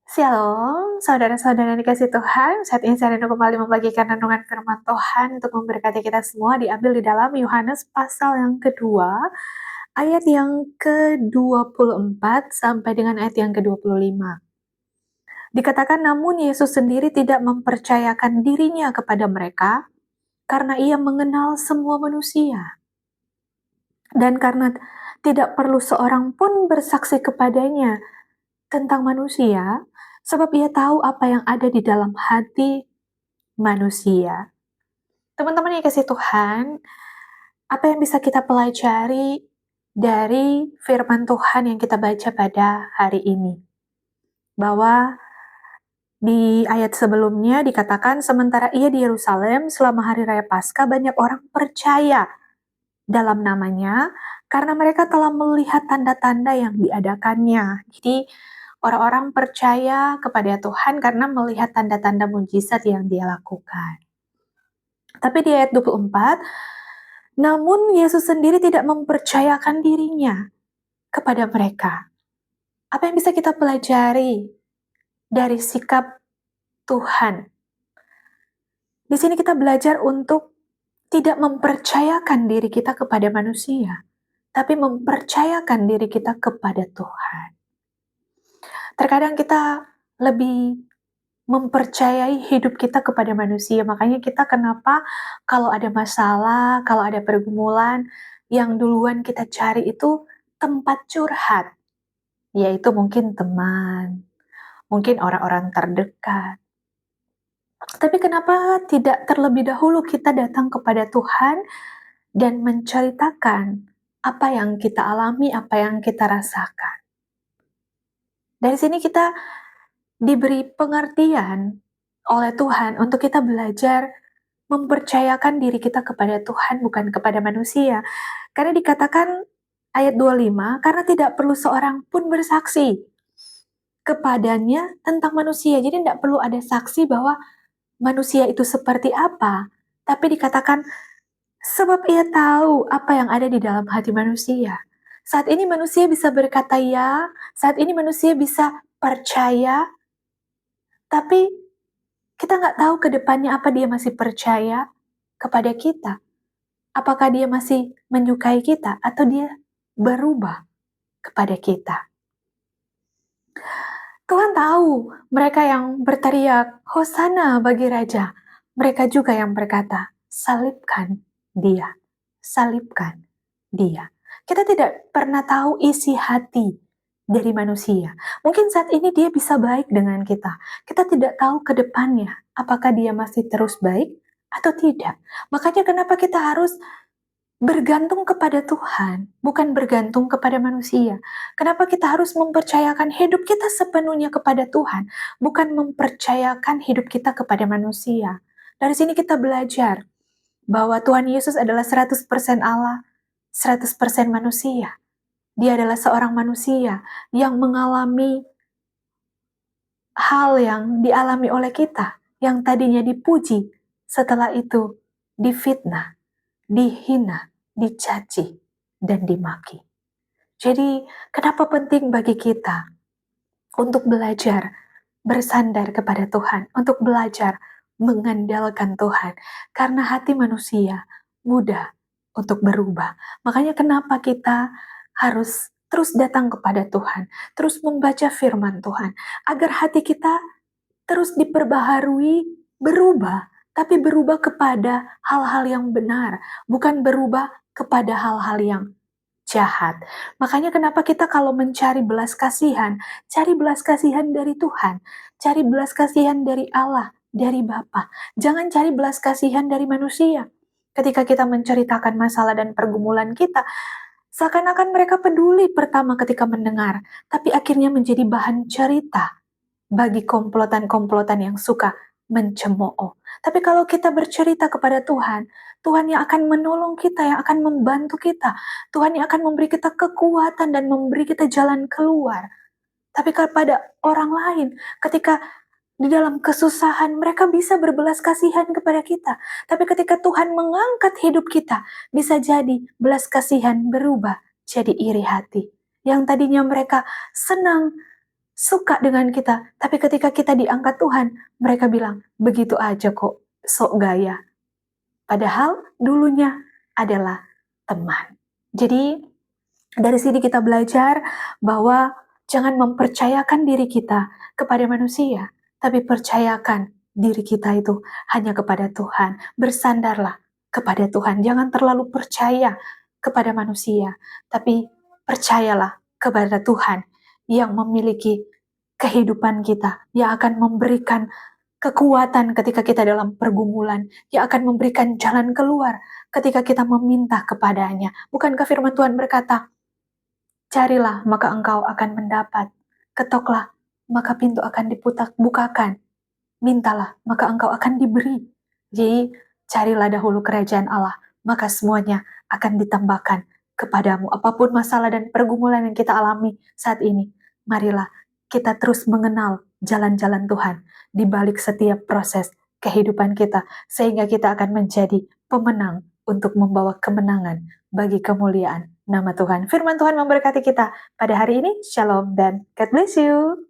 Shalom, saudara-saudara yang dikasih Tuhan. Saat ini saya rindu kembali membagikan renungan firman Tuhan untuk memberkati kita semua, diambil di dalam Yohanes pasal yang kedua, ayat yang ke-24 sampai dengan ayat yang ke-25. Dikatakan, namun Yesus sendiri tidak mempercayakan dirinya kepada mereka karena ia mengenal semua manusia. Dan karena tidak perlu seorang pun bersaksi kepadanya tentang manusia, sebab ia tahu apa yang ada di dalam hati manusia. Teman-teman yang kasih Tuhan, apa yang bisa kita pelajari dari firman Tuhan yang kita baca pada hari ini? Bahwa di ayat sebelumnya dikatakan, sementara ia di Yerusalem selama hari raya Paskah, banyak orang percaya dalam namanya karena mereka telah melihat tanda-tanda yang diadakannya. Jadi orang-orang percaya kepada Tuhan karena melihat tanda-tanda mujizat yang dia lakukan. Tapi di ayat 24, namun Yesus sendiri tidak mempercayakan dirinya kepada mereka. Apa yang bisa kita pelajari dari sikap Tuhan? Di sini kita belajar untuk tidak mempercayakan diri kita kepada manusia, tapi mempercayakan diri kita kepada Tuhan. Terkadang kita lebih mempercayai hidup kita kepada manusia, makanya kita kenapa kalau ada masalah, kalau ada pergumulan, yang duluan kita cari itu tempat curhat, yaitu mungkin teman, mungkin orang-orang terdekat. Tapi kenapa tidak terlebih dahulu kita datang kepada Tuhan dan menceritakan apa yang kita alami, apa yang kita rasakan. Dari sini kita diberi pengertian oleh Tuhan untuk kita belajar mempercayakan diri kita kepada Tuhan, bukan kepada manusia. Karena dikatakan ayat 25, karena tidak perlu seorang pun bersaksi kepadanya tentang manusia. Jadi tidak perlu ada saksi bahwa manusia itu seperti apa. Tapi dikatakan, sebab ia tahu apa yang ada di dalam hati manusia. Saat ini manusia bisa berkata ya, saat ini manusia bisa percaya, tapi kita nggak tahu ke depannya apa dia masih percaya kepada kita. Apakah dia masih menyukai kita atau dia berubah kepada kita. Tuhan tahu mereka yang berteriak, Hosana bagi Raja. Mereka juga yang berkata, salibkan dia, salibkan dia. Kita tidak pernah tahu isi hati dari manusia. Mungkin saat ini dia bisa baik dengan kita. Kita tidak tahu ke depannya, apakah dia masih terus baik atau tidak. Makanya kenapa kita harus bergantung kepada Tuhan, bukan bergantung kepada manusia. Kenapa kita harus mempercayakan hidup kita sepenuhnya kepada Tuhan, bukan mempercayakan hidup kita kepada manusia. Dari sini kita belajar bahwa Tuhan Yesus adalah 100% Allah, 100% manusia. Dia adalah seorang manusia yang mengalami hal yang dialami oleh kita, yang tadinya dipuji, setelah itu difitnah, dihina, dicaci, dan dimaki. Jadi, kenapa penting bagi kita untuk belajar bersandar kepada Tuhan, untuk belajar mengandalkan Tuhan, karena hati manusia mudah untuk berubah. Makanya kenapa kita harus terus datang kepada Tuhan, terus membaca firman Tuhan, agar hati kita terus diperbaharui, berubah, tapi berubah kepada hal-hal yang benar, bukan berubah kepada hal-hal yang jahat. Makanya kenapa kita kalau mencari belas kasihan, cari belas kasihan dari Tuhan, cari belas kasihan dari Allah, dari Bapa. Jangan cari belas kasihan dari manusia. Ketika kita menceritakan masalah dan pergumulan kita, seakan-akan mereka peduli pertama ketika mendengar, tapi akhirnya menjadi bahan cerita bagi komplotan-komplotan yang suka mencemooh. Tapi kalau kita bercerita kepada Tuhan, Tuhan yang akan menolong kita, yang akan membantu kita. Tuhan yang akan memberi kita kekuatan dan memberi kita jalan keluar. Tapi kepada orang lain, ketika di dalam kesusahan, mereka bisa berbelas kasihan kepada kita. Tapi ketika Tuhan mengangkat hidup kita, bisa jadi belas kasihan berubah jadi iri hati. Yang tadinya mereka senang suka dengan kita, tapi ketika kita diangkat Tuhan, mereka bilang, begitu aja kok, sok gaya. Padahal dulunya adalah teman. Jadi dari sini kita belajar bahwa jangan mempercayakan diri kita kepada manusia, tapi percayakan diri kita itu hanya kepada Tuhan. Bersandarlah kepada Tuhan. Jangan terlalu percaya kepada manusia, tapi percayalah kepada Tuhan yang memiliki kehidupan kita, yang akan memberikan kekuatan ketika kita dalam pergumulan, yang akan memberikan jalan keluar ketika kita meminta kepadanya. Bukankah firman Tuhan berkata, carilah maka engkau akan mendapat, ketoklah maka pintu akan dibukakan, mintalah maka engkau akan diberi. Jadi carilah dahulu kerajaan Allah, maka semuanya akan ditambahkan kepadamu. Apapun masalah dan pergumulan yang kita alami saat ini, marilah kita terus mengenal jalan-jalan Tuhan di balik setiap proses kehidupan kita, sehingga kita akan menjadi pemenang untuk membawa kemenangan bagi kemuliaan nama Tuhan. Firman Tuhan memberkati kita pada hari ini. Shalom dan God bless you.